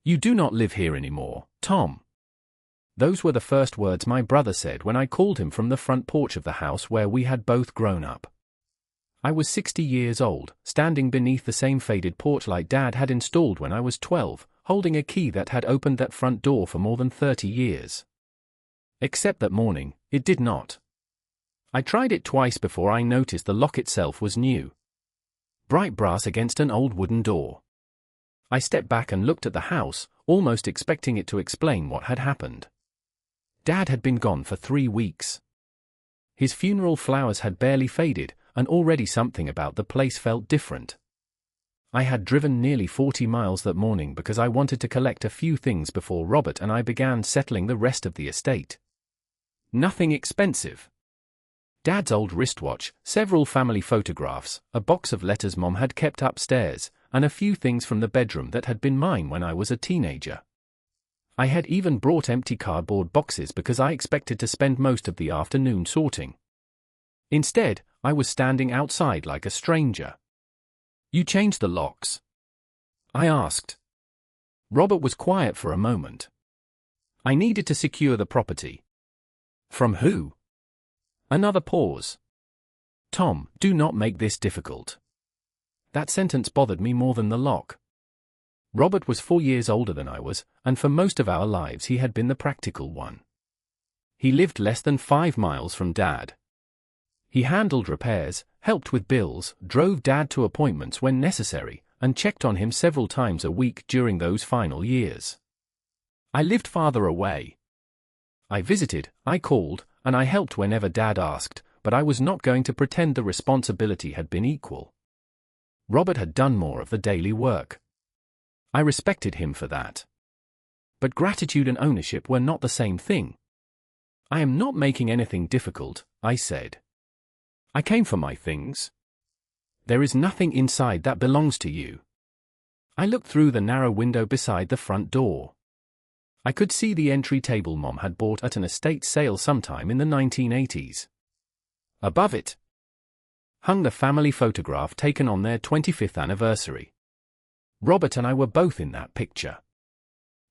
"You do not live here anymore, Tom." Those were the first words my brother said when I called him from the front porch of the house where we had both grown up. I was 60 years old, standing beneath the same faded porch light Dad had installed when I was 12, holding a key that had opened that front door for more than 30 years. Except that morning, it did not. I tried it twice before I noticed the lock itself was new. Bright brass against an old wooden door. I stepped back and looked at the house, almost expecting it to explain what had happened. Dad had been gone for 3 weeks. His funeral flowers had barely faded, and already something about the place felt different. I had driven nearly 40 miles that morning because I wanted to collect a few things before Robert and I began settling the rest of the estate. Nothing expensive. Dad's old wristwatch, several family photographs, a box of letters Mom had kept upstairs, and a few things from the bedroom that had been mine when I was a teenager. I had even brought empty cardboard boxes because I expected to spend most of the afternoon sorting. Instead, I was standing outside like a stranger. "You changed the locks?" I asked. Robert was quiet for a moment. "I needed to secure the property." "From who?" Another pause. "Tom, do not make this difficult." That sentence bothered me more than the lock. Robert was 4 years older than I was, and for most of our lives he had been the practical one. He lived less than 5 miles from Dad. He handled repairs, helped with bills, drove Dad to appointments when necessary, and checked on him several times a week during those final years. I lived farther away. I visited, I called, and I helped whenever Dad asked, but I was not going to pretend the responsibility had been equal. Robert had done more of the daily work. I respected him for that. But gratitude and ownership were not the same thing. "I am not making anything difficult," I said. "I came for my things. There is nothing inside that belongs to you." I looked through the narrow window beside the front door. I could see the entry table Mom had bought at an estate sale sometime in the 1980s. Above it hung the family photograph taken on their 25th anniversary. Robert and I were both in that picture.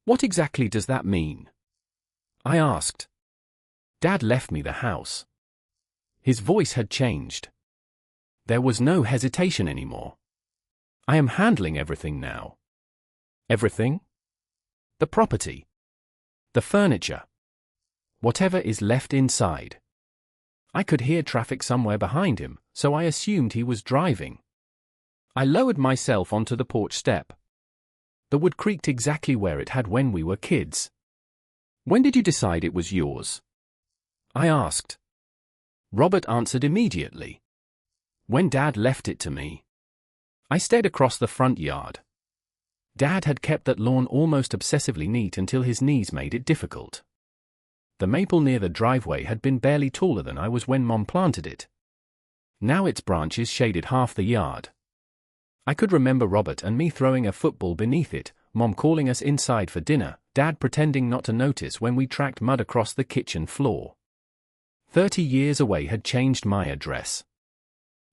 "What exactly does that mean?" I asked. "Dad left me the house." His voice had changed. There was no hesitation anymore. "I am handling everything now." "Everything?" "The property. The furniture. Whatever is left inside." I could hear traffic somewhere behind him, so I assumed he was driving. I lowered myself onto the porch step. The wood creaked exactly where it had when we were kids. "When did you decide it was yours?" I asked. Robert answered immediately. "When Dad left it to me." I stared across the front yard. Dad had kept that lawn almost obsessively neat until his knees made it difficult. The maple near the driveway had been barely taller than I was when Mom planted it. Now its branches shaded half the yard. I could remember Robert and me throwing a football beneath it, Mom calling us inside for dinner, Dad pretending not to notice when we tracked mud across the kitchen floor. 30 years away had changed my address.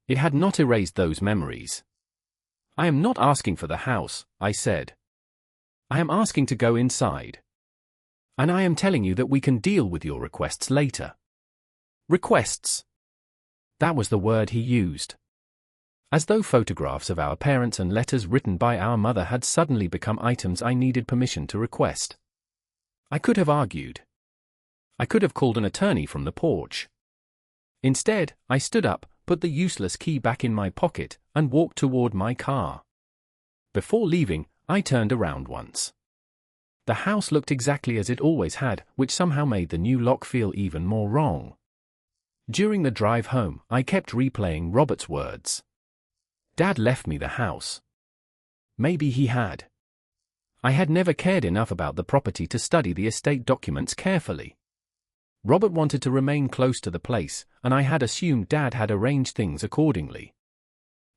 It had not erased those memories. "I am not asking for the house," I said. "I am asking to go inside. And I am telling you that we can deal with your requests later." Requests. That was the word he used. As though photographs of our parents and letters written by our mother had suddenly become items I needed permission to request. I could have argued. I could have called an attorney from the porch. Instead, I stood up, put the useless key back in my pocket, and walked toward my car. Before leaving, I turned around once. The house looked exactly as it always had, which somehow made the new lock feel even more wrong. During the drive home, I kept replaying Robert's words. Dad left me the house. Maybe he had. I had never cared enough about the property to study the estate documents carefully. Robert wanted to remain close to the place, and I had assumed Dad had arranged things accordingly.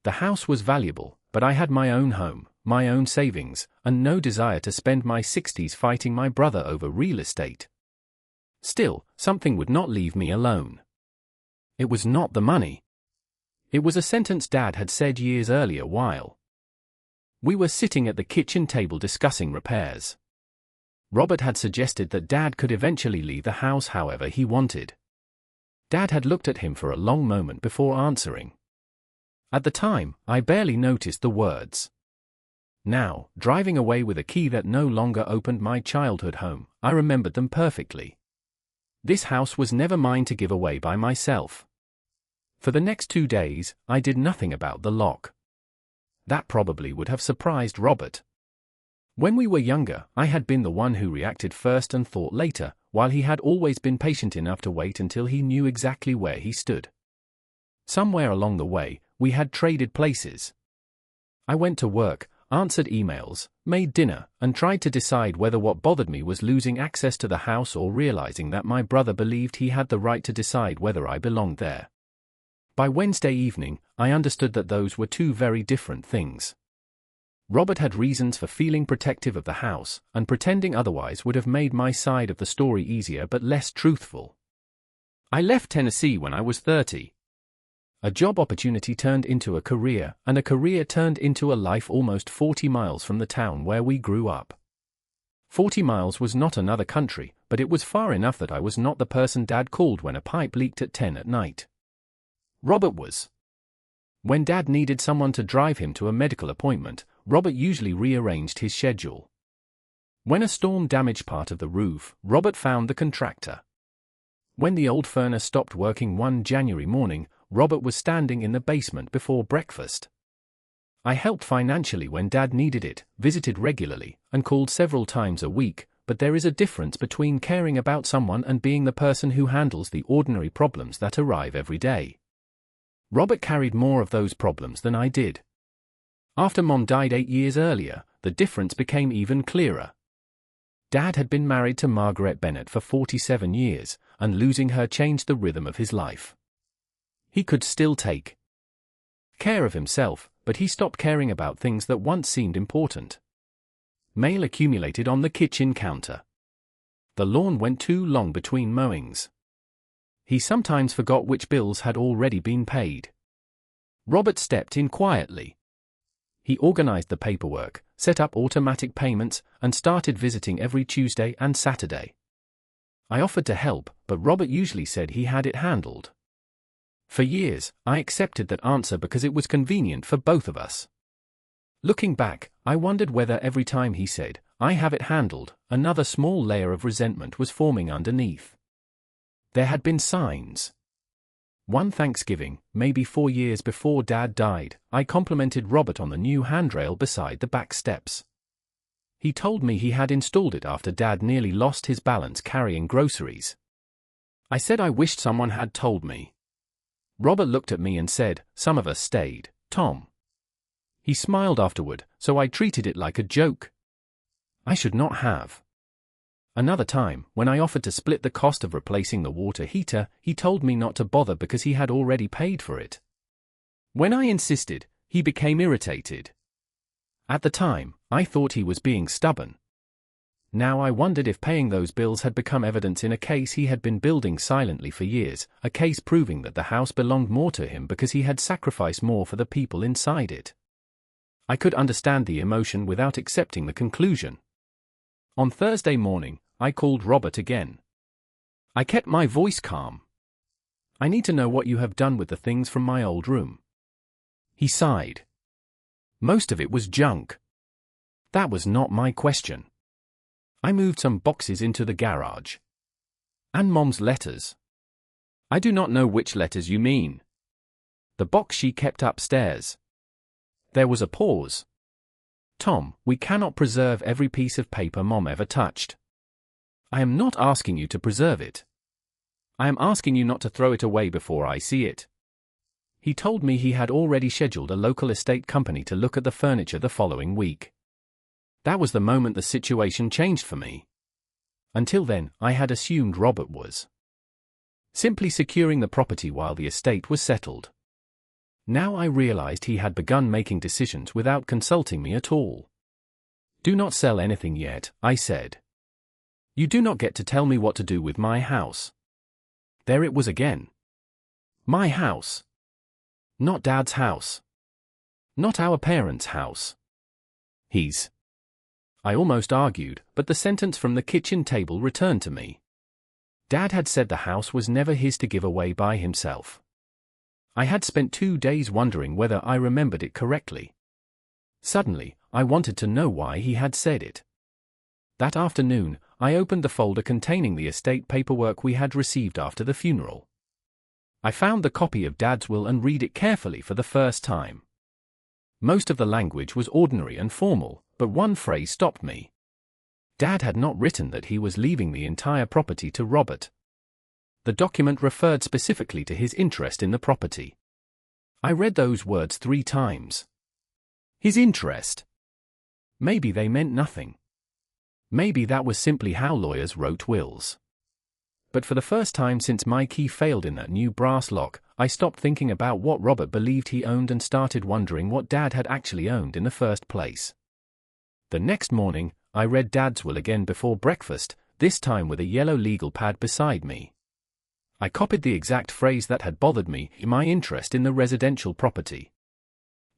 The house was valuable, but I had my own home, my own savings, and no desire to spend my 60s fighting my brother over real estate. Still, something would not leave me alone. It was not the money. It was a sentence Dad had said years earlier while We were sitting at the kitchen table discussing repairs. Robert had suggested that Dad could eventually leave the house however he wanted. Dad had looked at him for a long moment before answering. At the time, I barely noticed the words. Now, driving away with a key that no longer opened my childhood home, I remembered them perfectly. This house was never mine to give away by myself. For the next 2 days, I did nothing about the lock. That probably would have surprised Robert. When we were younger, I had been the one who reacted first and thought later, while he had always been patient enough to wait until he knew exactly where he stood. Somewhere along the way, we had traded places. I went to work, answered emails, made dinner, and tried to decide whether what bothered me was losing access to the house or realizing that my brother believed he had the right to decide whether I belonged there. By Wednesday evening, I understood that those were two very different things. Robert had reasons for feeling protective of the house, and pretending otherwise would have made my side of the story easier but less truthful. I left Tennessee when I was 30. A job opportunity turned into a career, and a career turned into a life almost 40 miles from the town where we grew up. 40 miles was not another country, but it was far enough that I was not the person Dad called when a pipe leaked at 10 at night. Robert was. When Dad needed someone to drive him to a medical appointment, Robert usually rearranged his schedule. When a storm damaged part of the roof, Robert found the contractor. When the old furnace stopped working one January morning, Robert was standing in the basement before breakfast. I helped financially when Dad needed it, visited regularly, and called several times a week, but there is a difference between caring about someone and being the person who handles the ordinary problems that arrive every day. Robert carried more of those problems than I did. After Mom died 8 years earlier, the difference became even clearer. Dad had been married to Margaret Bennett for 47 years, and losing her changed the rhythm of his life. He could still take care of himself, but he stopped caring about things that once seemed important. Mail accumulated on the kitchen counter. The lawn went too long between mowings. He sometimes forgot which bills had already been paid. Robert stepped in quietly. He organized the paperwork, set up automatic payments, and started visiting every Tuesday and Saturday. I offered to help, but Robert usually said he had it handled. For years, I accepted that answer because it was convenient for both of us. Looking back, I wondered whether every time he said, "I have it handled," another small layer of resentment was forming underneath. There had been signs. One Thanksgiving, maybe 4 years before Dad died, I complimented Robert on the new handrail beside the back steps. He told me he had installed it after Dad nearly lost his balance carrying groceries. I said I wished someone had told me. Robert looked at me and said, "Some of us stayed, Tom." He smiled afterward, so I treated it like a joke. I should not have. Another time, when I offered to split the cost of replacing the water heater, he told me not to bother because he had already paid for it. When I insisted, he became irritated. At the time, I thought he was being stubborn. Now I wondered if paying those bills had become evidence in a case he had been building silently for years, a case proving that the house belonged more to him because he had sacrificed more for the people inside it. I could understand the emotion without accepting the conclusion. On Thursday morning, I called Robert again. I kept my voice calm. "I need to know what you have done with the things from my old room." He sighed. "Most of it was junk." That was not my question. "I moved some boxes into the garage." "And Mom's letters." "I do not know which letters you mean." "The box she kept upstairs." There was a pause. "Tom, we cannot preserve every piece of paper Mom ever touched. I am not asking you to preserve it. I am asking you not to throw it away before I see it." He told me he had already scheduled a local estate company to look at the furniture the following week. That was the moment the situation changed for me. Until then, I had assumed Robert was simply securing the property while the estate was settled. Now I realized he had begun making decisions without consulting me at all. "Do not sell anything yet," I said. "You do not get to tell me what to do with my house." There it was again. My house. Not Dad's house. Not our parents' house. I almost argued, but the sentence from the kitchen table returned to me. Dad had said the house was never his to give away by himself. I had spent 2 days wondering whether I remembered it correctly. Suddenly, I wanted to know why he had said it. That afternoon, I opened the folder containing the estate paperwork we had received after the funeral. I found the copy of Dad's will and read it carefully for the first time. Most of the language was ordinary and formal, but one phrase stopped me. Dad had not written that he was leaving the entire property to Robert. The document referred specifically to his interest in the property. I read those words 3 times. His interest. Maybe they meant nothing. Maybe that was simply how lawyers wrote wills. But for the first time since my key failed in that new brass lock, I stopped thinking about what Robert believed he owned and started wondering what Dad had actually owned in the first place. The next morning, I read Dad's will again before breakfast, this time with a yellow legal pad beside me. I copied the exact phrase that had bothered me, my interest in the residential property.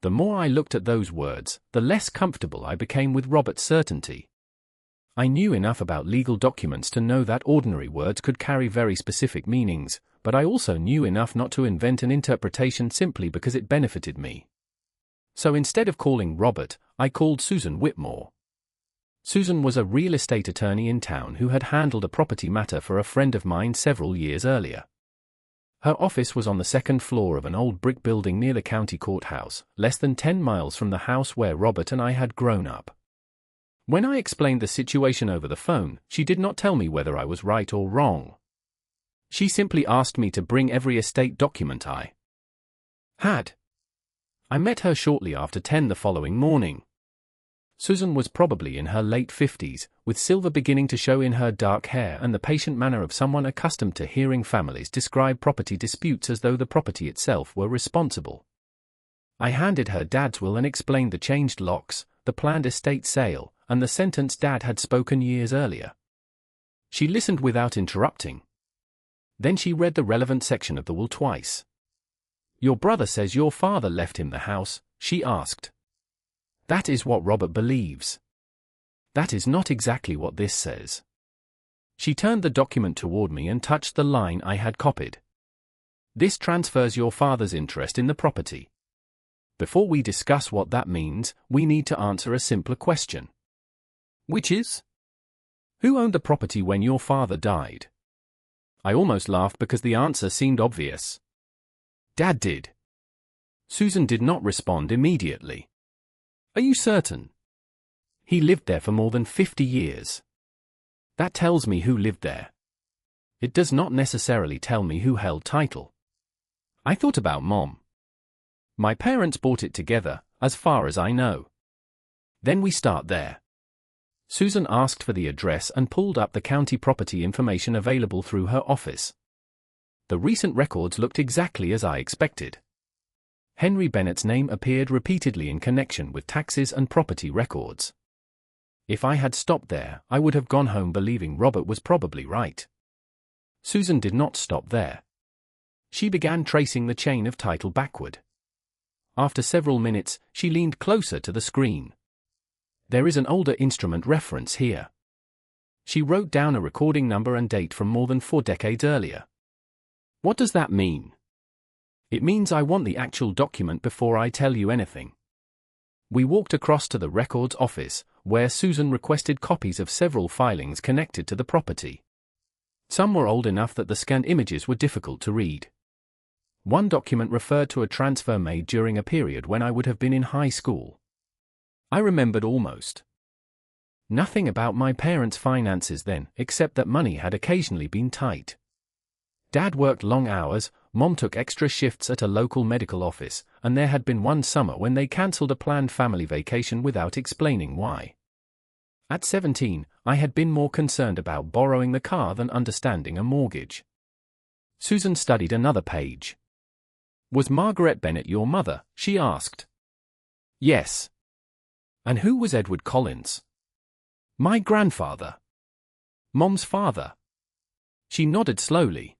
The more I looked at those words, the less comfortable I became with Robert's certainty. I knew enough about legal documents to know that ordinary words could carry very specific meanings, but I also knew enough not to invent an interpretation simply because it benefited me. So instead of calling Robert, I called Susan Whitmore. Susan was a real estate attorney in town who had handled a property matter for a friend of mine several years earlier. Her office was on the 2nd floor of an old brick building near the county courthouse, less than 10 miles from the house where Robert and I had grown up. When I explained the situation over the phone, she did not tell me whether I was right or wrong. She simply asked me to bring every estate document I had. I met her shortly after 10 the following morning. Susan was probably in her late 50s, with silver beginning to show in her dark hair and the patient manner of someone accustomed to hearing families describe property disputes as though the property itself were responsible. I handed her Dad's will and explained the changed locks, the planned estate sale, and the sentence Dad had spoken years earlier. She listened without interrupting. Then she read the relevant section of the will twice. "Your brother says your father left him the house," she asked. "That is what Robert believes. That is not exactly what this says." She turned the document toward me and touched the line I had copied. "This transfers your father's interest in the property. Before we discuss what that means, we need to answer a simpler question. Which is? Who owned the property when your father died?" I almost laughed because the answer seemed obvious. "Dad did." Susan did not respond immediately. "Are you certain?" "He lived there for more than 50 years. That tells me who lived there. It does not necessarily tell me who held title." I thought about Mom. "My parents bought it together, as far as I know." "Then we start there." Susan asked for the address and pulled up the county property information available through her office. The recent records looked exactly as I expected. Henry Bennett's name appeared repeatedly in connection with taxes and property records. If I had stopped there, I would have gone home believing Robert was probably right. Susan did not stop there. She began tracing the chain of title backward. After several minutes, she leaned closer to the screen. "There is an older instrument reference here." She wrote down a recording number and date from more than 4 decades earlier. "What does that mean?" "It means I want the actual document before I tell you anything." We walked across to the records office, where Susan requested copies of several filings connected to the property. Some were old enough that the scanned images were difficult to read. One document referred to a transfer made during a period when I would have been in high school. I remembered almost nothing about my parents' finances then, except that money had occasionally been tight. Dad worked long hours, Mom took extra shifts at a local medical office, and there had been one summer when they cancelled a planned family vacation without explaining why. At 17, I had been more concerned about borrowing the car than understanding a mortgage. Susan studied another page. "Was Margaret Bennett your mother?" she asked. "Yes." "And who was Edward Collins?" "My grandfather." "Mom's father?" She nodded slowly.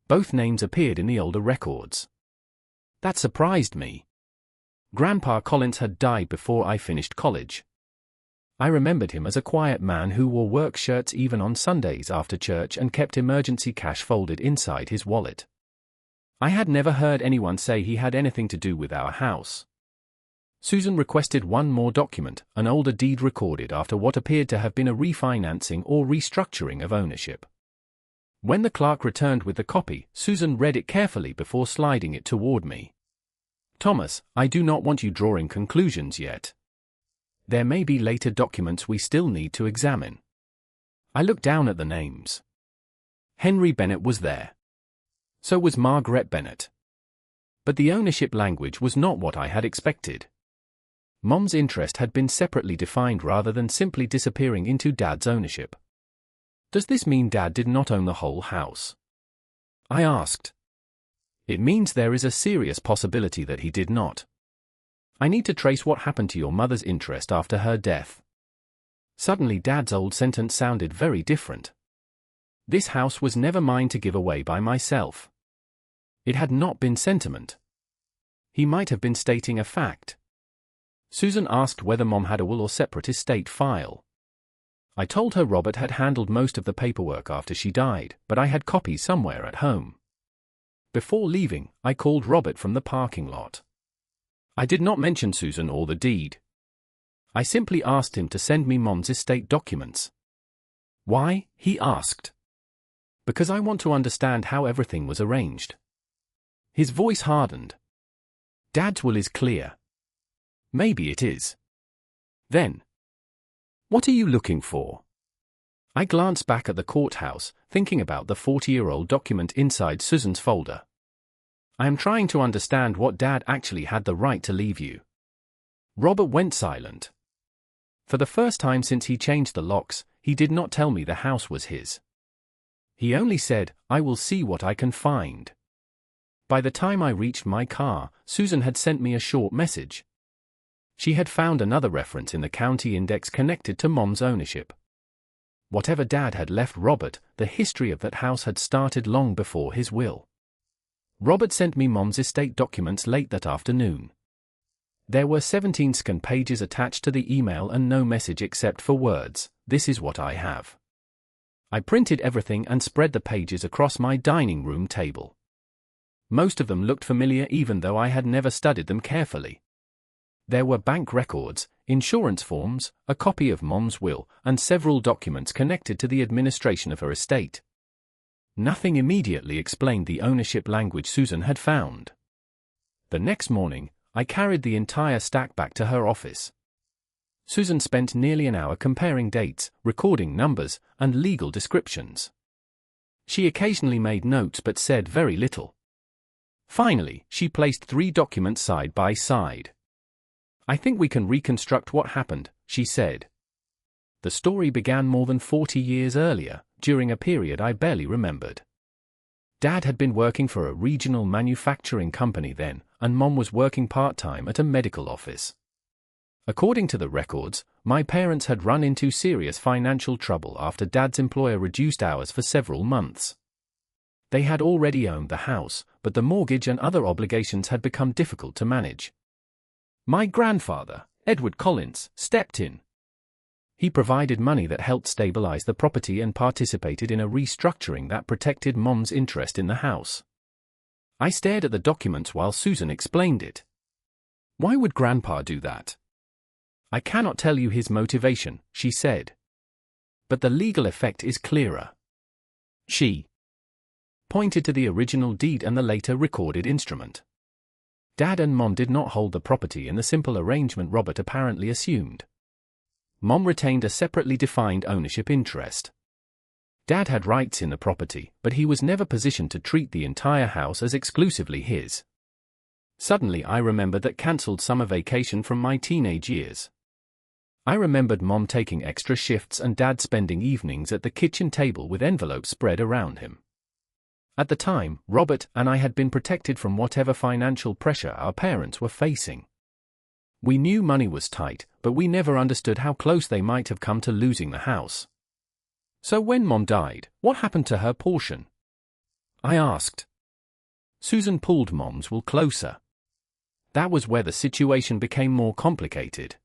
Both names appeared in the older records. That surprised me. Grandpa Collins had died before I finished college. I remembered him as a quiet man who wore work shirts even on Sundays after church and kept emergency cash folded inside his wallet. I had never heard anyone say he had anything to do with our house. Susan requested one more document, an older deed recorded after what appeared to have been a refinancing or restructuring of ownership. When the clerk returned with the copy, Susan read it carefully before sliding it toward me. "Thomas, I do not want you drawing conclusions yet. There may be later documents we still need to examine." I looked down at the names. Henry Bennett was there. So was Margaret Bennett. But the ownership language was not what I had expected. Mom's interest had been separately defined rather than simply disappearing into Dad's ownership. Does this mean Dad did not own the whole house? I asked. It means there is a serious possibility that he did not. I need to trace what happened to your mother's interest after her death. Suddenly Dad's old sentence sounded very different. This house was never mine to give away by myself. It had not been sentiment. He might have been stating a fact. Susan asked whether Mom had a will or separate estate file. I told her Robert had handled most of the paperwork after she died, but I had copies somewhere at home. Before leaving, I called Robert from the parking lot. I did not mention Susan or the deed. I simply asked him to send me Mom's estate documents. "Why?" he asked. "Because I want to understand how everything was arranged." His voice hardened. "Dad's will is clear." "Maybe it is." "Then, what are you looking for?" I glanced back at the courthouse, thinking about the 40-year-old document inside Susan's folder. "I am trying to understand what Dad actually had the right to leave you." Robert went silent. For the first time since he changed the locks, he did not tell me the house was his. He only said, "I will see what I can find." By the time I reached my car, Susan had sent me a short message. She had found another reference in the county index connected to Mom's ownership. Whatever Dad had left Robert, the history of that house had started long before his will. Robert sent me Mom's estate documents late that afternoon. There were 17 scanned pages attached to the email and no message except for words, "This is what I have." I printed everything and spread the pages across my dining room table. Most of them looked familiar even though I had never studied them carefully. There were bank records, insurance forms, a copy of Mom's will, and several documents connected to the administration of her estate. Nothing immediately explained the ownership language Susan had found. The next morning, I carried the entire stack back to her office. Susan spent nearly an hour comparing dates, recording numbers, and legal descriptions. She occasionally made notes but said very little. Finally, she placed 3 documents side by side. "I think we can reconstruct what happened," she said. The story began more than 40 years earlier, during a period I barely remembered. Dad had been working for a regional manufacturing company then, and Mom was working part-time at a medical office. According to the records, my parents had run into serious financial trouble after Dad's employer reduced hours for several months. They had already owned the house, but the mortgage and other obligations had become difficult to manage. My grandfather, Edward Collins, stepped in. He provided money that helped stabilize the property and participated in a restructuring that protected Mom's interest in the house. I stared at the documents while Susan explained it. "Why would Grandpa do that?" "I cannot tell you his motivation," she said. "But the legal effect is clearer." She pointed to the original deed and the later recorded instrument. Dad and Mom did not hold the property in the simple arrangement Robert apparently assumed. Mom retained a separately defined ownership interest. Dad had rights in the property, but he was never positioned to treat the entire house as exclusively his. Suddenly I remembered that cancelled summer vacation from my teenage years. I remembered Mom taking extra shifts and Dad spending evenings at the kitchen table with envelopes spread around him. At the time, Robert and I had been protected from whatever financial pressure our parents were facing. We knew money was tight, but we never understood how close they might have come to losing the house. "So when Mom died, what happened to her portion?" I asked. Susan pulled Mom's will closer. That was where the situation became more complicated.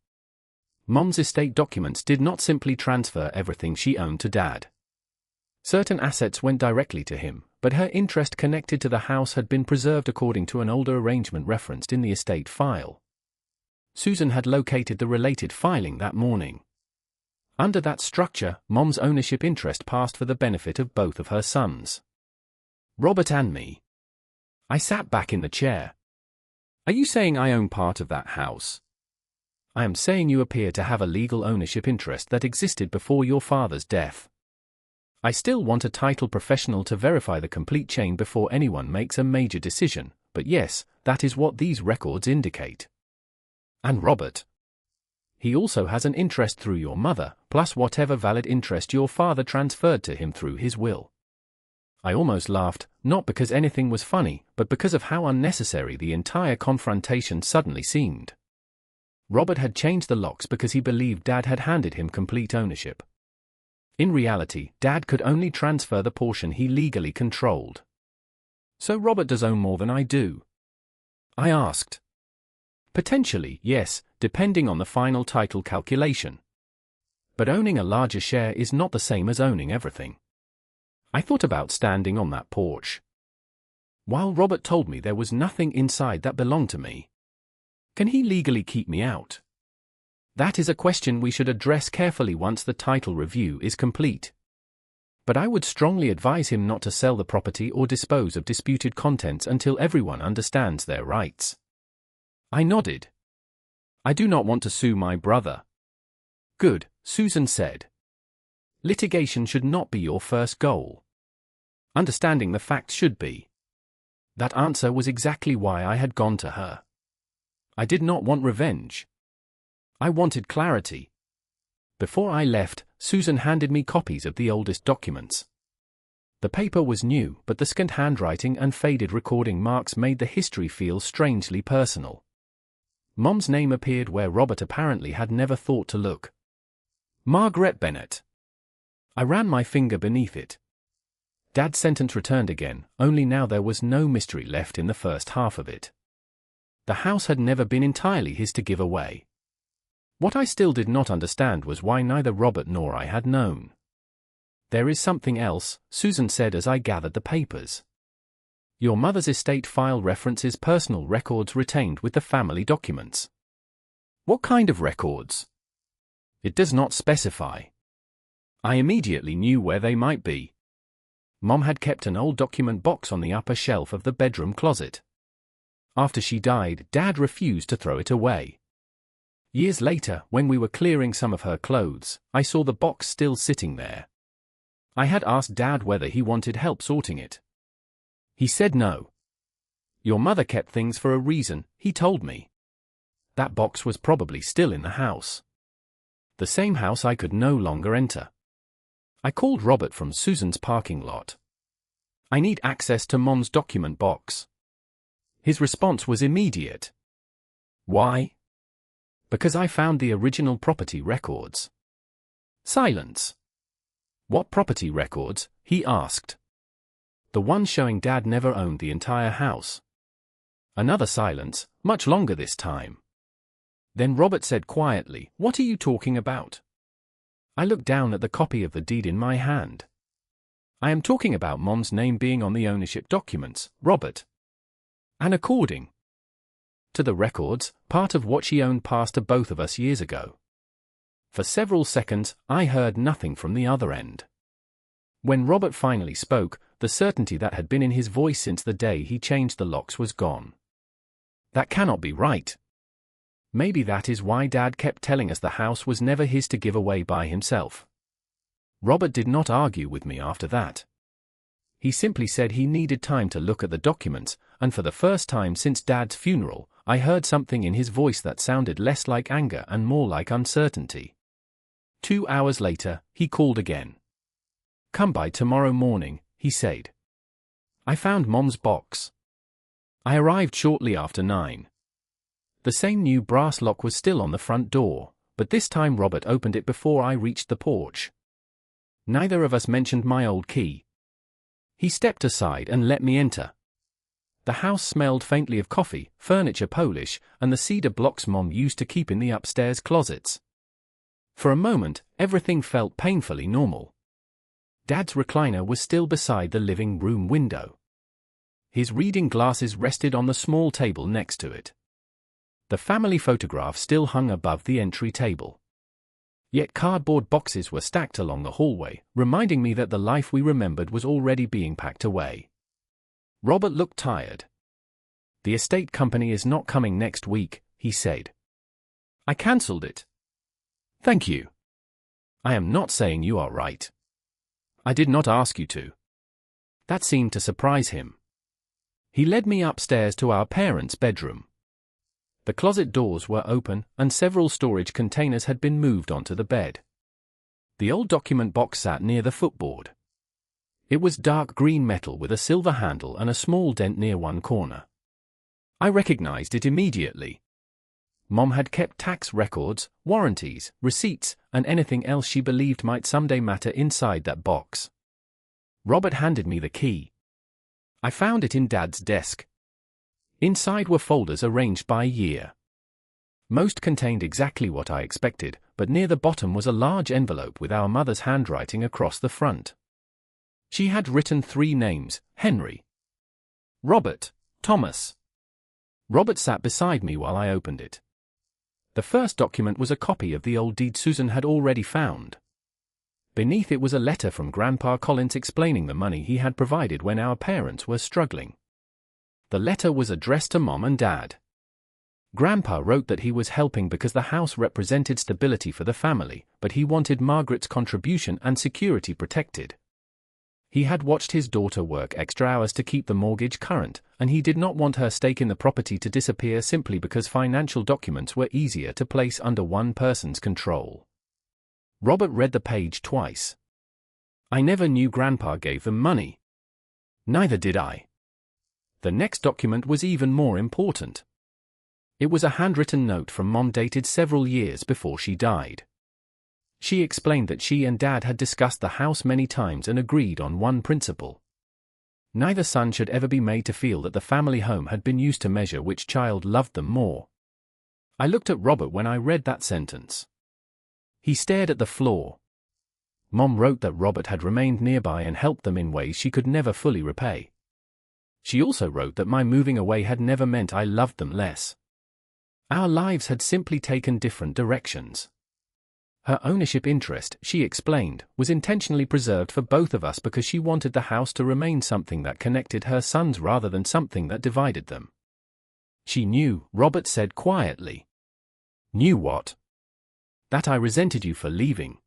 Mom's estate documents did not simply transfer everything she owned to Dad. Certain assets went directly to him, but her interest connected to the house had been preserved according to an older arrangement referenced in the estate file. Susan had located the related filing that morning. Under that structure, Mom's ownership interest passed for the benefit of both of her sons, Robert and me. I sat back in the chair. Are you saying I own part of that house? I am saying you appear to have a legal ownership interest that existed before your father's death. I still want a title professional to verify the complete chain before anyone makes a major decision, but yes, that is what these records indicate. And Robert. He also has an interest through your mother, plus whatever valid interest your father transferred to him through his will. I almost laughed, not because anything was funny, but because of how unnecessary the entire confrontation suddenly seemed. Robert had changed the locks because he believed Dad had handed him complete ownership. In reality, Dad could only transfer the portion he legally controlled. So Robert does own more than I do? I asked. Potentially, yes, depending on the final title calculation. But owning a larger share is not the same as owning everything. I thought about standing on that porch, while Robert told me there was nothing inside that belonged to me. Can he legally keep me out? That is a question we should address carefully once the title review is complete. But I would strongly advise him not to sell the property or dispose of disputed contents until everyone understands their rights. I nodded. I do not want to sue my brother. Good, Susan said. Litigation should not be your first goal. Understanding the facts should be. That answer was exactly why I had gone to her. I did not want revenge. I wanted clarity. Before I left, Susan handed me copies of the oldest documents. The paper was new, but the scant handwriting and faded recording marks made the history feel strangely personal. Mom's name appeared where Robert apparently had never thought to look. Margaret Bennett. I ran my finger beneath it. Dad's sentence returned again, only now there was no mystery left in the first half of it. The house had never been entirely his to give away. What I still did not understand was why neither Robert nor I had known. There is something else, Susan said as I gathered the papers. Your mother's estate file references personal records retained with the family documents. What kind of records? It does not specify. I immediately knew where they might be. Mom had kept an old document box on the upper shelf of the bedroom closet. After she died, Dad refused to throw it away. Years later, when we were clearing some of her clothes, I saw the box still sitting there. I had asked Dad whether he wanted help sorting it. He said no. Your mother kept things for a reason, he told me. That box was probably still in the house. The same house I could no longer enter. I called Robert from Susan's parking lot. I need access to Mom's document box. His response was immediate. Why? Because I found the original property records. Silence. What property records? He asked. The one showing Dad never owned the entire house. Another silence, much longer this time. Then Robert said quietly, "What are you talking about?" I looked down at the copy of the deed in my hand. I am talking about Mom's name being on the ownership documents, Robert. And according to the records, part of what she owned passed to both of us years ago. For several seconds, I heard nothing from the other end. When Robert finally spoke, the certainty that had been in his voice since the day he changed the locks was gone. That cannot be right. Maybe that is why Dad kept telling us the house was never his to give away by himself. Robert did not argue with me after that. He simply said he needed time to look at the documents, and for the first time since Dad's funeral, I heard something in his voice that sounded less like anger and more like uncertainty. 2 hours later, he called again. "Come by tomorrow morning," he said. I found Mom's box. I arrived shortly after 9. The same new brass lock was still on the front door, but this time Robert opened it before I reached the porch. Neither of us mentioned my old key. He stepped aside and let me enter. The house smelled faintly of coffee, furniture polish, and the cedar blocks Mom used to keep in the upstairs closets. For a moment, everything felt painfully normal. Dad's recliner was still beside the living room window. His reading glasses rested on the small table next to it. The family photograph still hung above the entry table. Yet cardboard boxes were stacked along the hallway, reminding me that the life we remembered was already being packed away. Robert looked tired. "The estate company is not coming next week," he said. "I cancelled it." "Thank you." "I am not saying you are right. I did not ask you to." That seemed to surprise him. He led me upstairs to our parents' bedroom. The closet doors were open, and several storage containers had been moved onto the bed. The old document box sat near the footboard. It was dark green metal with a silver handle and a small dent near one corner. I recognized it immediately. Mom had kept tax records, warranties, receipts, and anything else she believed might someday matter inside that box. Robert handed me the key. I found it in Dad's desk. Inside were folders arranged by year. Most contained exactly what I expected, but near the bottom was a large envelope with our mother's handwriting across the front. She had written 3 names: Henry, Robert, Thomas. Robert sat beside me while I opened it. The first document was a copy of the old deed Susan had already found. Beneath it was a letter from Grandpa Collins explaining the money he had provided when our parents were struggling. The letter was addressed to Mom and Dad. Grandpa wrote that he was helping because the house represented stability for the family, but he wanted Margaret's contribution and security protected. He had watched his daughter work extra hours to keep the mortgage current, and he did not want her stake in the property to disappear simply because financial documents were easier to place under one person's control. Robert read the page twice. "I never knew Grandpa gave them money." "Neither did I." The next document was even more important. It was a handwritten note from Mom dated several years before she died. She explained that she and Dad had discussed the house many times and agreed on one principle. Neither son should ever be made to feel that the family home had been used to measure which child loved them more. I looked at Robert when I read that sentence. He stared at the floor. Mom wrote that Robert had remained nearby and helped them in ways she could never fully repay. She also wrote that my moving away had never meant I loved them less. Our lives had simply taken different directions. Her ownership interest, she explained, was intentionally preserved for both of us because she wanted the house to remain something that connected her sons rather than something that divided them. "She knew," Robert said quietly. "Knew what?" "That I resented you for leaving."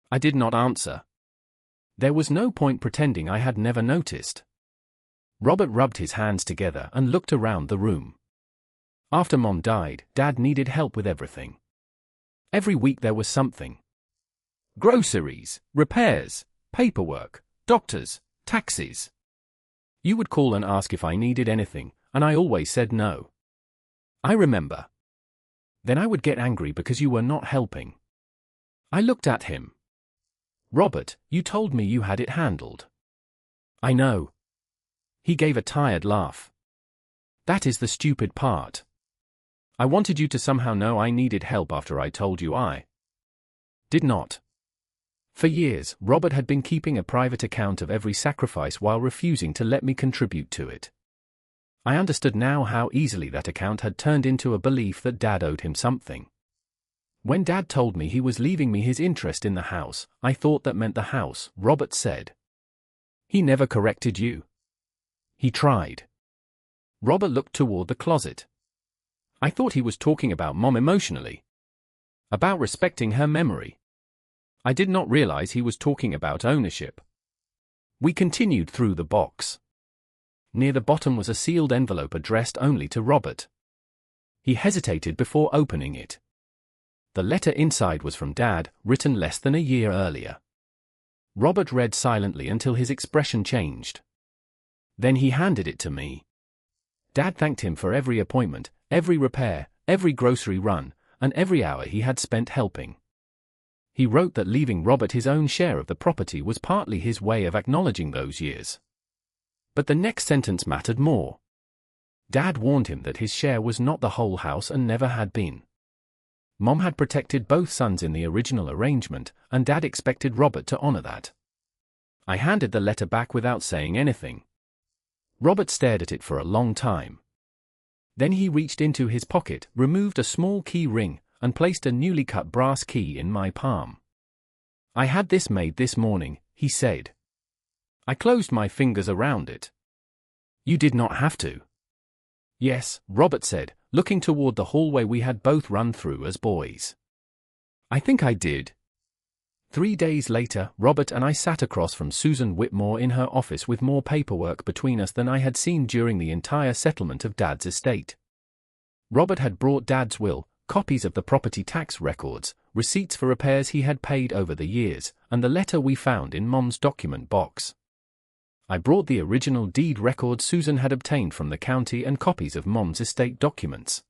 I did not answer. There was no point pretending I had never noticed. Robert rubbed his hands together and looked around the room. After Mom died, Dad needed help with everything. Every week there was something. Groceries, repairs, paperwork, doctors, taxes. You would call and ask if I needed anything, and I always said no. I remember. Then I would get angry because you were not helping. I looked at him. "Robert, you told me you had it handled." "I know." He gave a tired laugh. "That is the stupid part. I wanted you to somehow know I needed help after I told you I did not." For years, Robert had been keeping a private account of every sacrifice while refusing to let me contribute to it. I understood now how easily that account had turned into a belief that Dad owed him something. When Dad told me he was leaving me his interest in the house, I thought that meant the house, Robert said. "He never corrected you." "He tried." Robert looked toward the closet. I thought he was talking about Mom emotionally. About respecting her memory. I did not realize he was talking about ownership. We continued through the box. Near the bottom was a sealed envelope addressed only to Robert. He hesitated before opening it. The letter inside was from Dad, written less than a year earlier. Robert read silently until his expression changed. Then he handed it to me. Dad thanked him for every appointment, every repair, every grocery run, and every hour he had spent helping. He wrote that leaving Robert his own share of the property was partly his way of acknowledging those years. But the next sentence mattered more. Dad warned him that his share was not the whole house and never had been. Mom had protected both sons in the original arrangement, and Dad expected Robert to honor that. I handed the letter back without saying anything. Robert stared at it for a long time. Then he reached into his pocket, removed a small key ring, and placed a newly cut brass key in my palm. "I had this made this morning," he said. I closed my fingers around it. "You did not have to." "Yes," Robert said, looking toward the hallway we had both run through as boys. "I think I did." 3 days later, Robert and I sat across from Susan Whitmore in her office with more paperwork between us than I had seen during the entire settlement of Dad's estate. Robert had brought Dad's will, copies of the property tax records, receipts for repairs he had paid over the years, and the letter we found in Mom's document box. I brought the original deed record Susan had obtained from the county and copies of Mom's estate documents.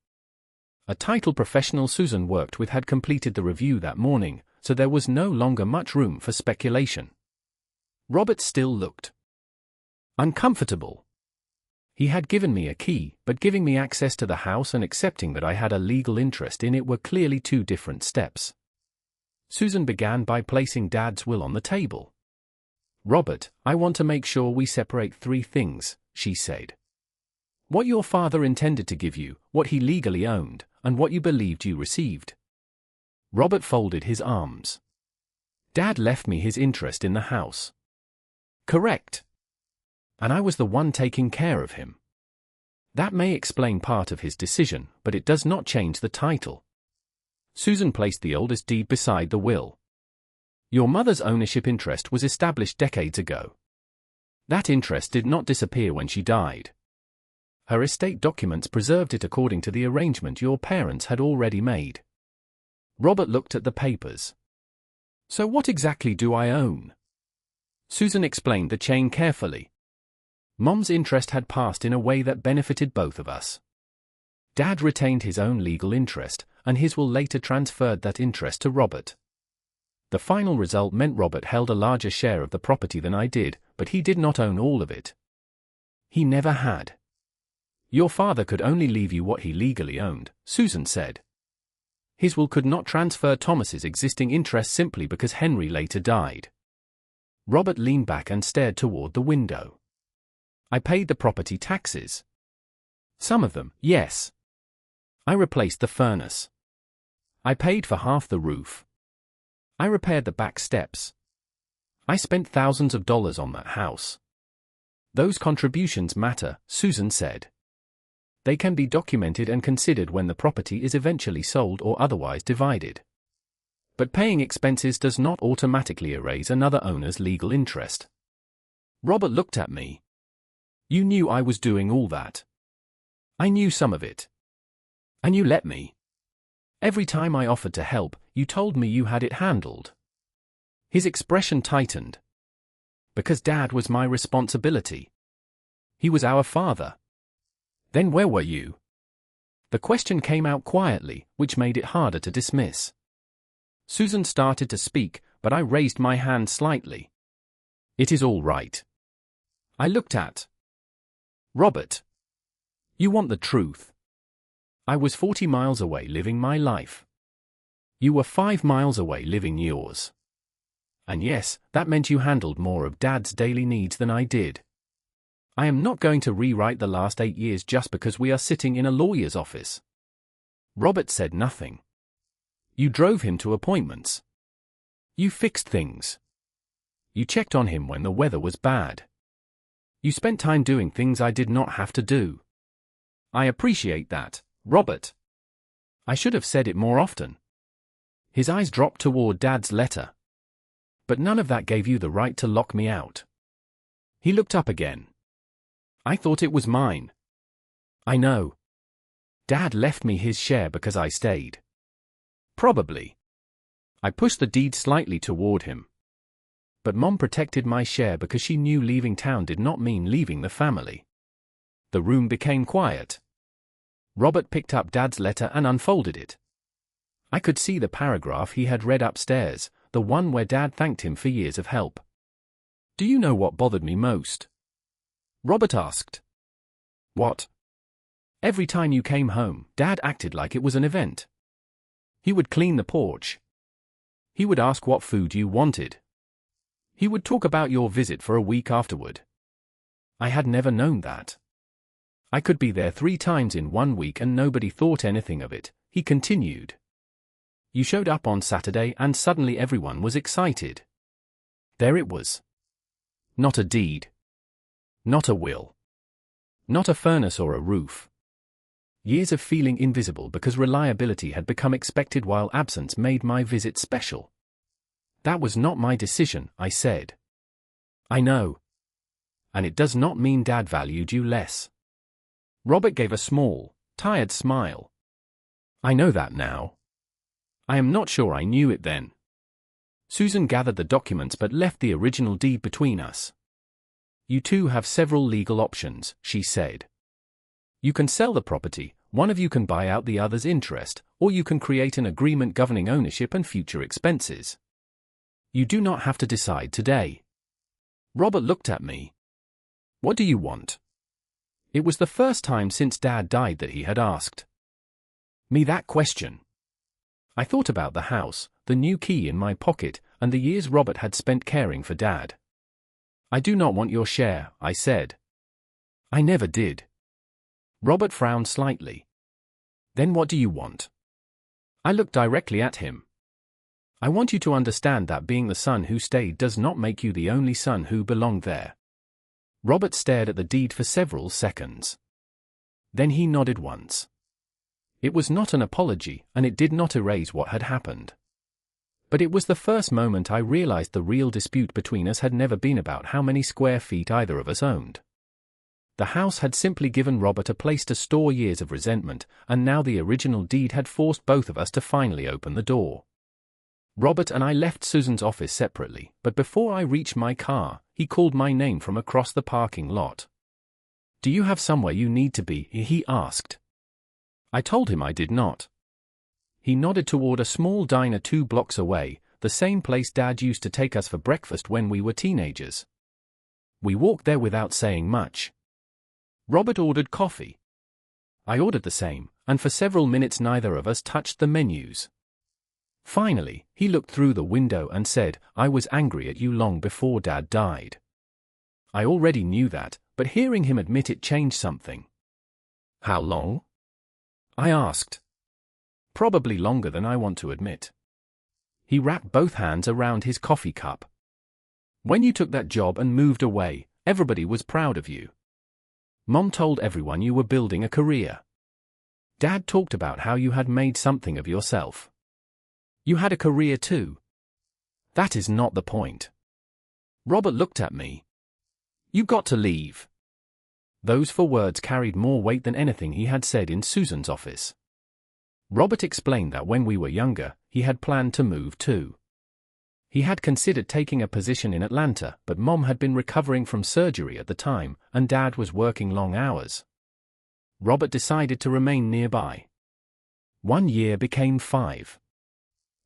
A title professional Susan worked with had completed the review that morning, so there was no longer much room for speculation. Robert still looked uncomfortable. He had given me a key, but giving me access to the house and accepting that I had a legal interest in it were clearly two different steps. Susan began by placing Dad's will on the table. "Robert, I want to make sure we separate 3 things," she said. "What your father intended to give you, what he legally owned, and what you believed you received." Robert folded his arms. "Dad left me his interest in the house." "Correct. And I was the one taking care of him. That may explain part of his decision, but it does not change the title." Susan placed the oldest deed beside the will. "Your mother's ownership interest was established decades ago. That interest did not disappear when she died. Her estate documents preserved it according to the arrangement your parents had already made." Robert looked at the papers. "So what exactly do I own?" Susan explained the chain carefully. Mom's interest had passed in a way that benefited both of us. Dad retained his own legal interest, and his will later transferred that interest to Robert. The final result meant Robert held a larger share of the property than I did, but he did not own all of it. He never had. "Your father could only leave you what he legally owned," Susan said. "His will could not transfer Thomas's existing interest simply because Henry later died." Robert leaned back and stared toward the window. "I paid the property taxes." "Some of them, yes. I replaced the furnace. I paid for half the roof. I repaired the back steps. I spent thousands of dollars on that house." "Those contributions matter," Susan said. "They can be documented and considered when the property is eventually sold or otherwise divided. But paying expenses does not automatically erase another owner's legal interest." Robert looked at me. "You knew I was doing all that." "I knew some of it. And you let me. Every time I offered to help, you told me you had it handled." His expression tightened. "Because Dad was my responsibility. He was our father." "Then where were you?" The question came out quietly, which made it harder to dismiss. Susan started to speak, but I raised my hand slightly. "It is all right." I looked at Robert. "You want the truth. I was 40 miles away living my life. You were 5 miles away living yours. And yes, that meant you handled more of Dad's daily needs than I did. I am not going to rewrite the last 8 years just because we are sitting in a lawyer's office." Robert said nothing. "You drove him to appointments. You fixed things. You checked on him when the weather was bad. You spent time doing things I did not have to do. I appreciate that, Robert. I should have said it more often." His eyes dropped toward Dad's letter. "But none of that gave you the right to lock me out." He looked up again. "I thought it was mine." "I know. Dad left me his share because I stayed." "Probably." I pushed the deed slightly toward him. "But Mom protected my share because she knew leaving town did not mean leaving the family." The room became quiet. Robert picked up Dad's letter and unfolded it. I could see the paragraph he had read upstairs, the one where Dad thanked him for years of help. "Do you know what bothered me most?" Robert asked. "What?" "Every time you came home, Dad acted like it was an event. He would clean the porch. He would ask what food you wanted. He would talk about your visit for a week afterward. I had never known that. I could be there 3 times in 1 week and nobody thought anything of it, he continued. You showed up on Saturday and suddenly everyone was excited. There it was. Not a deed. Not a will. Not a furnace or a roof. Years of feeling invisible because reliability had become expected while absence made my visit special. That was not my decision, I said. I know. And it does not mean Dad valued you less. Robert gave a small, tired smile. I know that now. I am not sure I knew it then. Susan gathered the documents but left the original deed between us. You two have several legal options, she said. You can sell the property, one of you can buy out the other's interest, or you can create an agreement governing ownership and future expenses. You do not have to decide today. Robert looked at me. What do you want? It was the first time since Dad died that he had asked me that question. I thought about the house, the new key in my pocket, and the years Robert had spent caring for Dad. I do not want your share, I said. I never did. Robert frowned slightly. Then what do you want? I looked directly at him. I want you to understand that being the son who stayed does not make you the only son who belonged there. Robert stared at the deed for several seconds. Then he nodded once. It was not an apology, and it did not erase what had happened. But it was the first moment I realized the real dispute between us had never been about how many square feet either of us owned. The house had simply given Robert a place to store years of resentment, and now the original deed had forced both of us to finally open the door. Robert and I left Susan's office separately, but before I reached my car, he called my name from across the parking lot. Do you have somewhere you need to be? He asked. I told him I did not. He nodded toward a small diner 2 blocks away, the same place Dad used to take us for breakfast when we were teenagers. We walked there without saying much. Robert ordered coffee. I ordered the same, and for several minutes neither of us touched the menus. Finally, he looked through the window and said, I was angry at you long before Dad died. I already knew that, but hearing him admit it changed something. How long? I asked. Probably longer than I want to admit. He wrapped both hands around his coffee cup. When you took that job and moved away, everybody was proud of you. Mom told everyone you were building a career. Dad talked about how you had made something of yourself. You had a career too. That is not the point. Robert looked at me. You got to leave. Those 4 words carried more weight than anything he had said in Susan's office. Robert explained that when we were younger, he had planned to move too. He had considered taking a position in Atlanta, but Mom had been recovering from surgery at the time, and Dad was working long hours. Robert decided to remain nearby. 1 year became 5.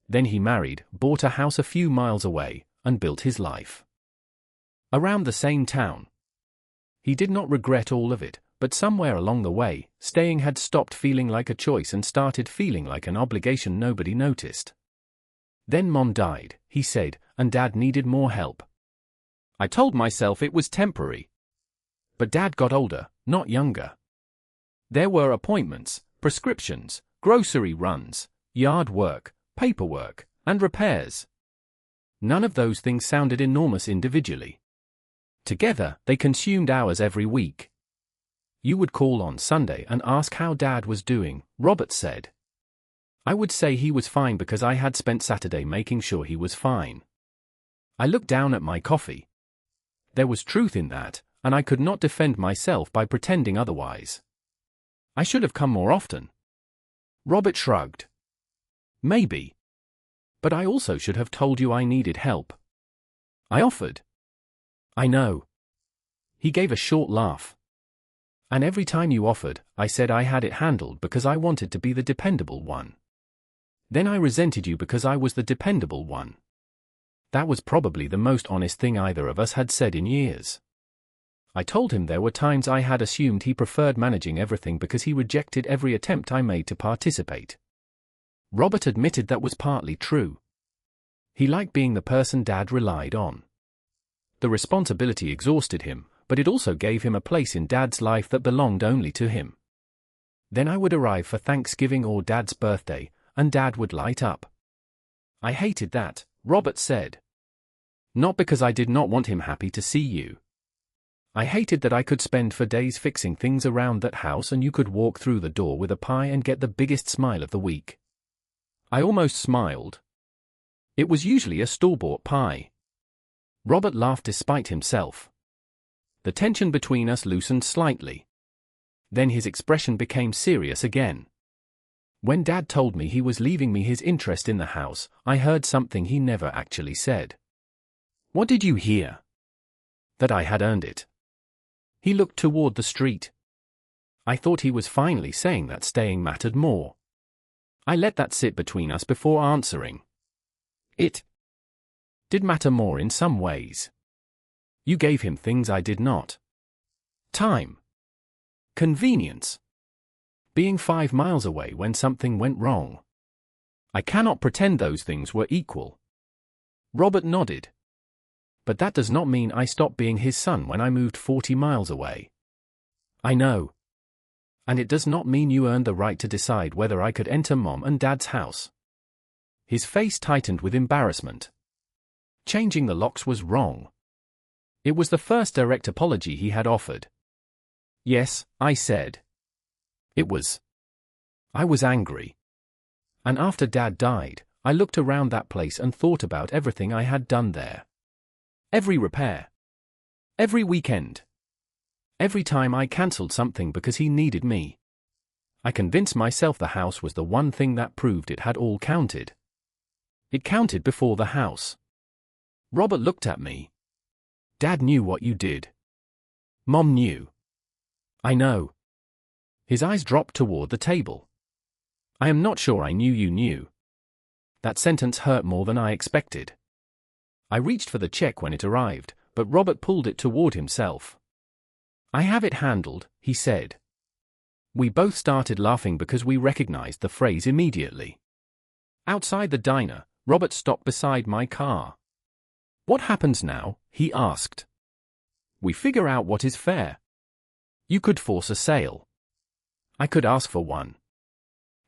Then he married, bought a house a few miles away, and built his life around the same town. He did not regret all of it, but somewhere along the way, staying had stopped feeling like a choice and started feeling like an obligation nobody noticed. Then Mom died, he said, and Dad needed more help. I told myself it was temporary. But Dad got older, not younger. There were appointments, prescriptions, grocery runs, yard work, paperwork, and repairs. None of those things sounded enormous individually. Together, they consumed hours every week. You would call on Sunday and ask how Dad was doing, Robert said. I would say he was fine because I had spent Saturday making sure he was fine. I looked down at my coffee. There was truth in that, and I could not defend myself by pretending otherwise. I should have come more often. Robert shrugged. Maybe. But I also should have told you I needed help. I offered. I know. He gave a short laugh. And every time you offered, I said I had it handled because I wanted to be the dependable one. Then I resented you because I was the dependable one. That was probably the most honest thing either of us had said in years. I told him there were times I had assumed he preferred managing everything because he rejected every attempt I made to participate. Robert admitted that was partly true. He liked being the person Dad relied on. The responsibility exhausted him, but it also gave him a place in Dad's life that belonged only to him. Then I would arrive for Thanksgiving or Dad's birthday, and Dad would light up. I hated that, Robert said. Not because I did not want him happy to see you. I hated that I could spend for days fixing things around that house and you could walk through the door with a pie and get the biggest smile of the week. I almost smiled. It was usually a store-bought pie. Robert laughed despite himself. The tension between us loosened slightly. Then his expression became serious again. When Dad told me he was leaving me his interest in the house, I heard something he never actually said. What did you hear? That I had earned it. He looked toward the street. I thought he was finally saying that staying mattered more. I let that sit between us before answering. It did matter more in some ways. You gave him things I did not. Time. Convenience. Being 5 miles away when something went wrong. I cannot pretend those things were equal. Robert nodded. But that does not mean I stopped being his son when I moved 40 miles away. I know. And it does not mean you earned the right to decide whether I could enter Mom and Dad's house. His face tightened with embarrassment. Changing the locks was wrong. It was the first direct apology he had offered. Yes, I said. It was. I was angry. And after Dad died, I looked around that place and thought about everything I had done there. Every repair. Every weekend. Every time I cancelled something because he needed me. I convinced myself the house was the one thing that proved it had all counted. It counted before the house. Robert looked at me. Dad knew what you did. Mom knew. I know. His eyes dropped toward the table. I am not sure I knew you knew. That sentence hurt more than I expected. I reached for the check when it arrived, but Robert pulled it toward himself. I have it handled, he said. We both started laughing because we recognized the phrase immediately. Outside the diner, Robert stopped beside my car. What happens now? He asked. We figure out what is fair. You could force a sale. I could ask for one.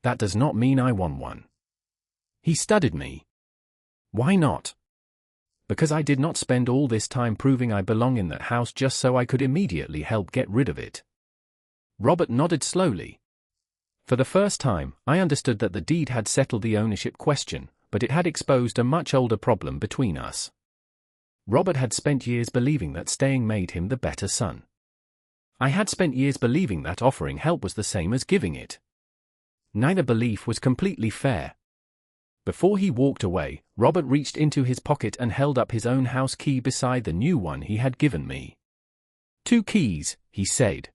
That does not mean I want one. He studied me. Why not? Because I did not spend all this time proving I belong in that house just so I could immediately help get rid of it. Robert nodded slowly. For the first time, I understood that the deed had settled the ownership question, but it had exposed a much older problem between us. Robert had spent years believing that staying made him the better son. I had spent years believing that offering help was the same as giving it. Neither belief was completely fair. Before he walked away, Robert reached into his pocket and held up his own house key beside the new one he had given me. 2 keys, he said.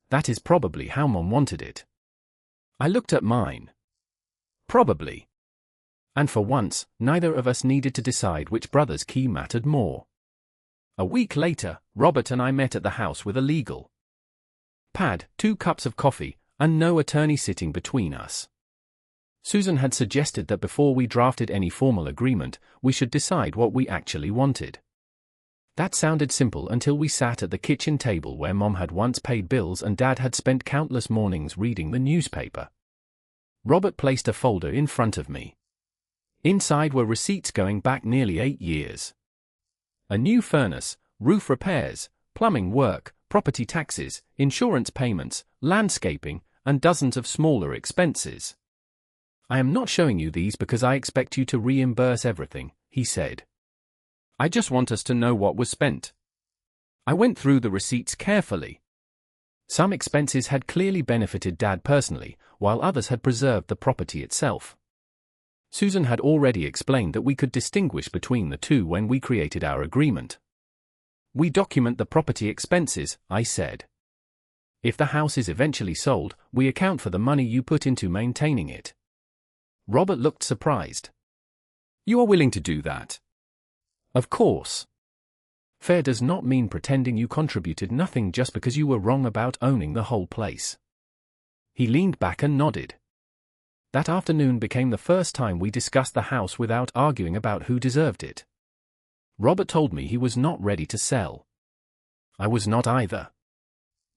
That is probably how Mom wanted it. I looked at mine. Probably. And for once, neither of us needed to decide which brother's key mattered more. A week later, Robert and I met at the house with a legal pad, 2 cups of coffee, and no attorney sitting between us. Susan had suggested that before we drafted any formal agreement, we should decide what we actually wanted. That sounded simple until we sat at the kitchen table where Mom had once paid bills and Dad had spent countless mornings reading the newspaper. Robert placed a folder in front of me. Inside were receipts going back nearly 8 years. A new furnace, roof repairs, plumbing work, property taxes, insurance payments, landscaping, and dozens of smaller expenses. I am not showing you these because I expect you to reimburse everything, he said. I just want us to know what was spent. I went through the receipts carefully. Some expenses had clearly benefited Dad personally, while others had preserved the property itself. Susan had already explained that we could distinguish between the two when we created our agreement. We document the property expenses, I said. If the house is eventually sold, we account for the money you put into maintaining it. Robert looked surprised. You are willing to do that? Of course. Fair does not mean pretending you contributed nothing just because you were wrong about owning the whole place. He leaned back and nodded. That afternoon became the first time we discussed the house without arguing about who deserved it. Robert told me he was not ready to sell. I was not either.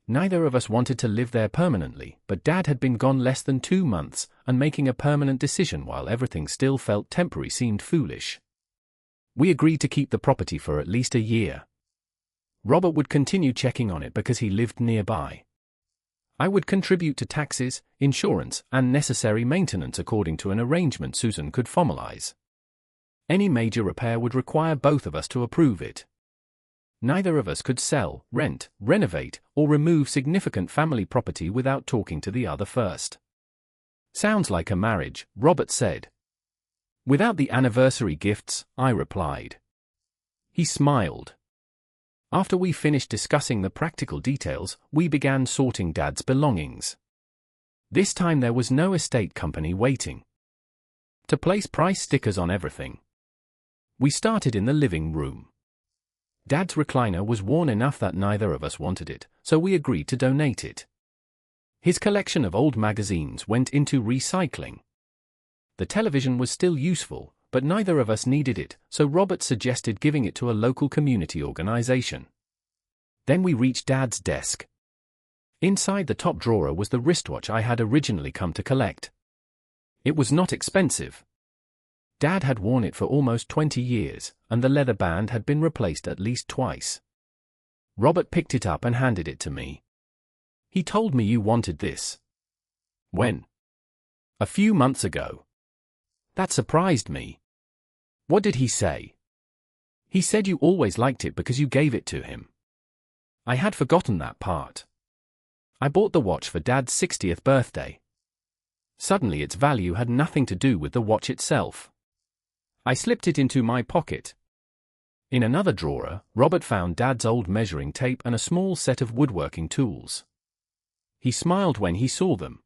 Neither of us wanted to live there permanently, but Dad had been gone less than 2 months, and making a permanent decision while everything still felt temporary seemed foolish. We agreed to keep the property for at least a year. Robert would continue checking on it because he lived nearby. I would contribute to taxes, insurance, and necessary maintenance according to an arrangement Susan could formalize. Any major repair would require both of us to approve it. Neither of us could sell, rent, renovate, or remove significant family property without talking to the other first. Sounds like a marriage, Robert said. Without the anniversary gifts, I replied. He smiled. After we finished discussing the practical details, we began sorting Dad's belongings. This time there was no estate company waiting to place price stickers on everything. We started in the living room. Dad's recliner was worn enough that neither of us wanted it, so we agreed to donate it. His collection of old magazines went into recycling. The television was still useful, but neither of us needed it, so Robert suggested giving it to a local community organization. Then we reached Dad's desk. Inside the top drawer was the wristwatch I had originally come to collect. It was not expensive. Dad had worn it for almost 20 years, and the leather band had been replaced at least twice. Robert picked it up and handed it to me. He told me you wanted this. When? A few months ago. That surprised me. What did he say? He said you always liked it because you gave it to him. I had forgotten that part. I bought the watch for Dad's 60th birthday. Suddenly its value had nothing to do with the watch itself. I slipped it into my pocket. In another drawer, Robert found Dad's old measuring tape and a small set of woodworking tools. He smiled when he saw them.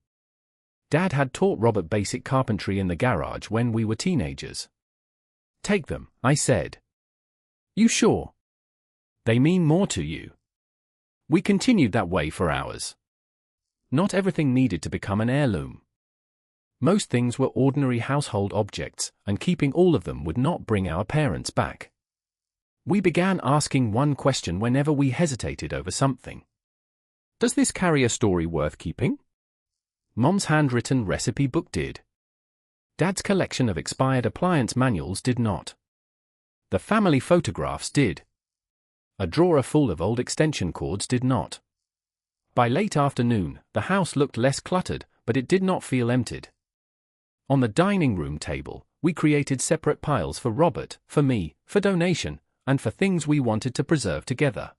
Dad had taught Robert basic carpentry in the garage when we were teenagers. Take them, I said. You sure? They mean more to you. We continued that way for hours. Not everything needed to become an heirloom. Most things were ordinary household objects, and keeping all of them would not bring our parents back. We began asking one question whenever we hesitated over something. Does this carry a story worth keeping? Mom's handwritten recipe book did. Dad's collection of expired appliance manuals did not. The family photographs did. A drawer full of old extension cords did not. By late afternoon, the house looked less cluttered, but it did not feel emptied. On the dining room table, we created separate piles for Robert, for me, for donation, and for things we wanted to preserve together.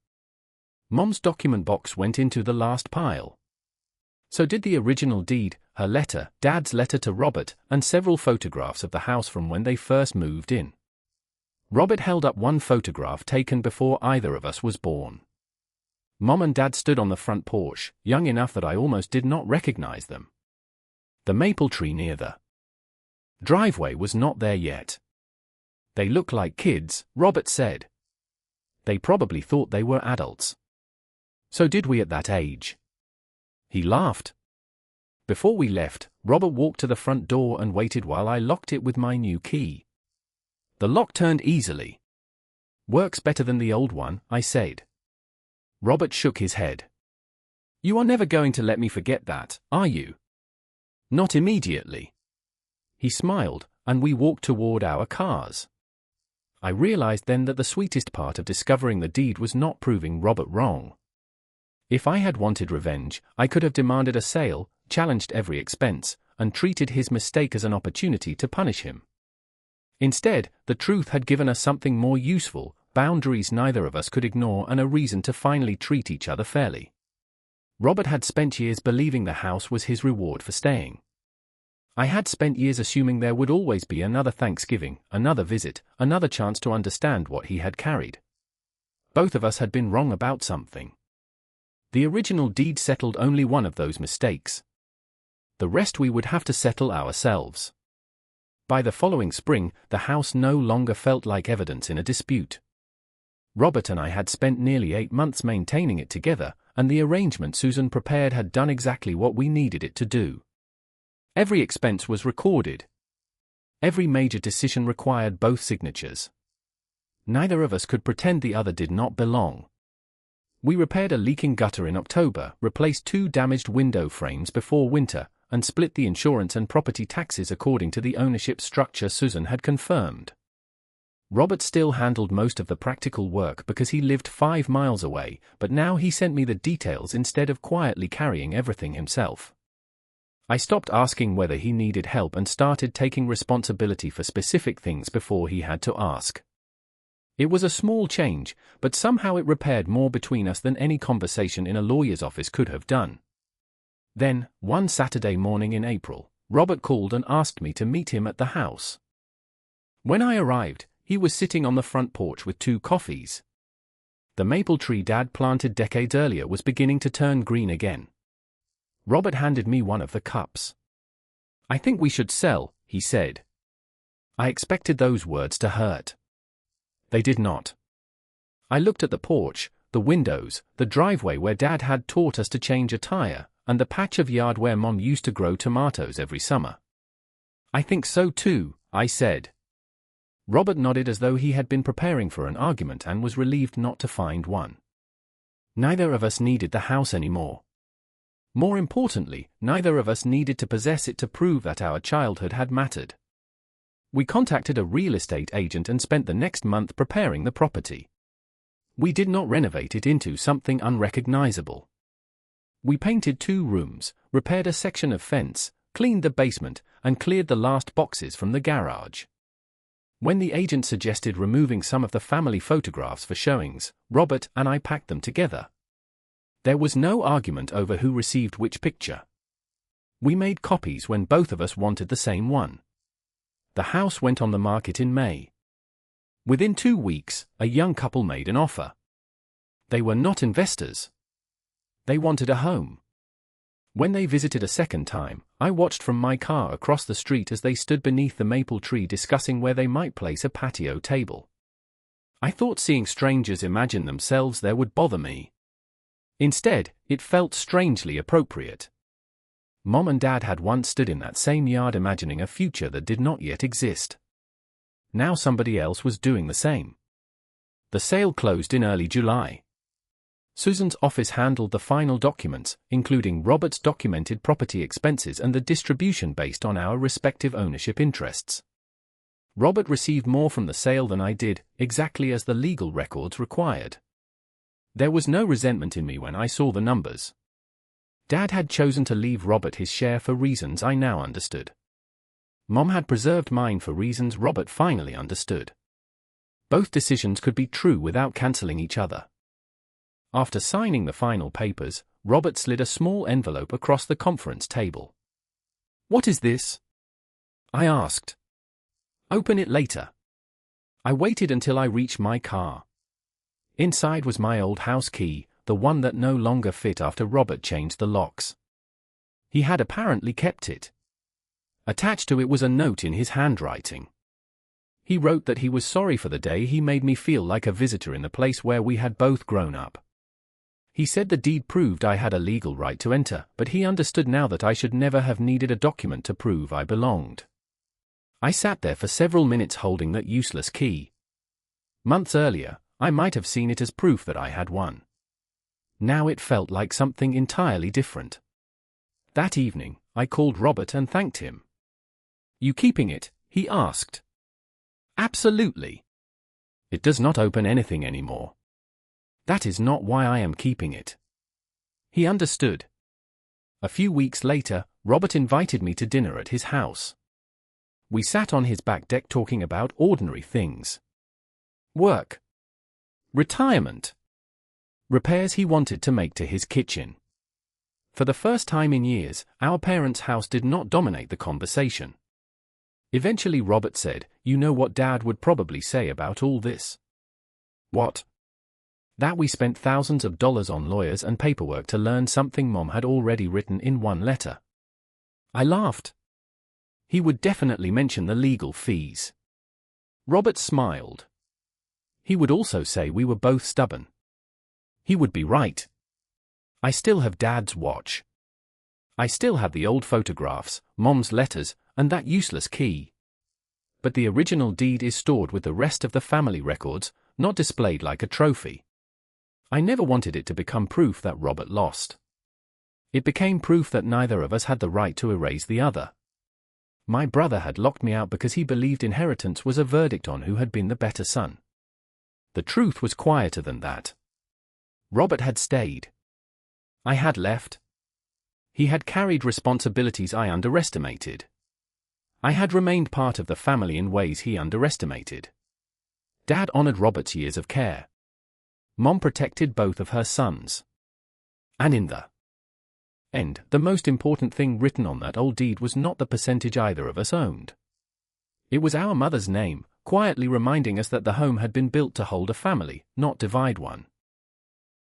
Mom's document box went into the last pile. So did the original deed, her letter, Dad's letter to Robert, and several photographs of the house from when they first moved in. Robert held up one photograph taken before either of us was born. Mom and Dad stood on the front porch, young enough that I almost did not recognize them. The maple tree near the driveway was not there yet. They look like kids, Robert said. They probably thought they were adults. So did we at that age. He laughed. Before we left, Robert walked to the front door and waited while I locked it with my new key. The lock turned easily. Works better than the old one, I said. Robert shook his head. You are never going to let me forget that, are you? Not immediately. He smiled, and we walked toward our cars. I realized then that the sweetest part of discovering the deed was not proving Robert wrong. If I had wanted revenge, I could have demanded a sale, challenged every expense, and treated his mistake as an opportunity to punish him. Instead, the truth had given us something more useful, boundaries neither of us could ignore, and a reason to finally treat each other fairly. Robert had spent years believing the house was his reward for staying. I had spent years assuming there would always be another Thanksgiving, another visit, another chance to understand what he had carried. Both of us had been wrong about something. The original deed settled only one of those mistakes. The rest we would have to settle ourselves. By the following spring, the house no longer felt like evidence in a dispute. Robert and I had spent nearly 8 months maintaining it together, and the arrangement Susan prepared had done exactly what we needed it to do. Every expense was recorded. Every major decision required both signatures. Neither of us could pretend the other did not belong. We repaired a leaking gutter in October, replaced 2 damaged window frames before winter, and split the insurance and property taxes according to the ownership structure Susan had confirmed. Robert still handled most of the practical work because he lived 5 miles away, but now he sent me the details instead of quietly carrying everything himself. I stopped asking whether he needed help and started taking responsibility for specific things before he had to ask. It was a small change, but somehow it repaired more between us than any conversation in a lawyer's office could have done. Then, one Saturday morning in April, Robert called and asked me to meet him at the house. When I arrived, he was sitting on the front porch with 2 coffees. The maple tree Dad planted decades earlier was beginning to turn green again. Robert handed me one of the cups. "I think we should sell," he said. I expected those words to hurt. They did not. I looked at the porch, the windows, the driveway where Dad had taught us to change a tire, and the patch of yard where Mom used to grow tomatoes every summer. "I think so too," I said. Robert nodded as though he had been preparing for an argument and was relieved not to find one. Neither of us needed the house anymore. More importantly, neither of us needed to possess it to prove that our childhood had mattered. We contacted a real estate agent and spent the next month preparing the property. We did not renovate it into something unrecognizable. We painted 2 rooms, repaired a section of fence, cleaned the basement, and cleared the last boxes from the garage. When the agent suggested removing some of the family photographs for showings, Robert and I packed them together. There was no argument over who received which picture. We made copies when both of us wanted the same one. The house went on the market in May. Within 2 weeks, a young couple made an offer. They were not investors. They wanted a home. When they visited a second time, I watched from my car across the street as they stood beneath the maple tree discussing where they might place a patio table. I thought seeing strangers imagine themselves there would bother me. Instead, it felt strangely appropriate. Mom and Dad had once stood in that same yard imagining a future that did not yet exist. Now somebody else was doing the same. The sale closed in early July. Susan's office handled the final documents, including Robert's documented property expenses and the distribution based on our respective ownership interests. Robert received more from the sale than I did, exactly as the legal records required. There was no resentment in me when I saw the numbers. Dad had chosen to leave Robert his share for reasons I now understood. Mom had preserved mine for reasons Robert finally understood. Both decisions could be true without cancelling each other. After signing the final papers, Robert slid a small envelope across the conference table. "What is this?" I asked. "Open it later." I waited until I reached my car. Inside was my old house key, the one that no longer fit after Robert changed the locks. He had apparently kept it. Attached to it was a note in his handwriting. He wrote that he was sorry for the day he made me feel like a visitor in the place where we had both grown up. He said the deed proved I had a legal right to enter, but he understood now that I should never have needed a document to prove I belonged. I sat there for several minutes holding that useless key. Months earlier, I might have seen it as proof that I had won. Now it felt like something entirely different. That evening, I called Robert and thanked him. "You keeping it?" he asked. "Absolutely. It does not open anything anymore. That is not why I am keeping it." He understood. A few weeks later, Robert invited me to dinner at his house. We sat on his back deck talking about ordinary things. Work. Retirement. Repairs he wanted to make to his kitchen. For the first time in years, our parents' house did not dominate the conversation. Eventually Robert said, "You know what Dad would probably say about all this?" "What?" "That we spent thousands of dollars on lawyers and paperwork to learn something Mom had already written in one letter." I laughed. He would definitely mention the legal fees. Robert smiled. He would also say we were both stubborn. He would be right. I still have Dad's watch. I still have the old photographs, Mom's letters, and that useless key. But the original deed is stored with the rest of the family records, not displayed like a trophy. I never wanted it to become proof that Robert lost. It became proof that neither of us had the right to erase the other. My brother had locked me out because he believed inheritance was a verdict on who had been the better son. The truth was quieter than that. Robert had stayed. I had left. He had carried responsibilities I underestimated. I had remained part of the family in ways he underestimated. Dad honored Robert's years of care. Mom protected both of her sons. And in the end, the most important thing written on that old deed was not the percentage either of us owned. It was our mother's name, quietly reminding us that the home had been built to hold a family, not divide one.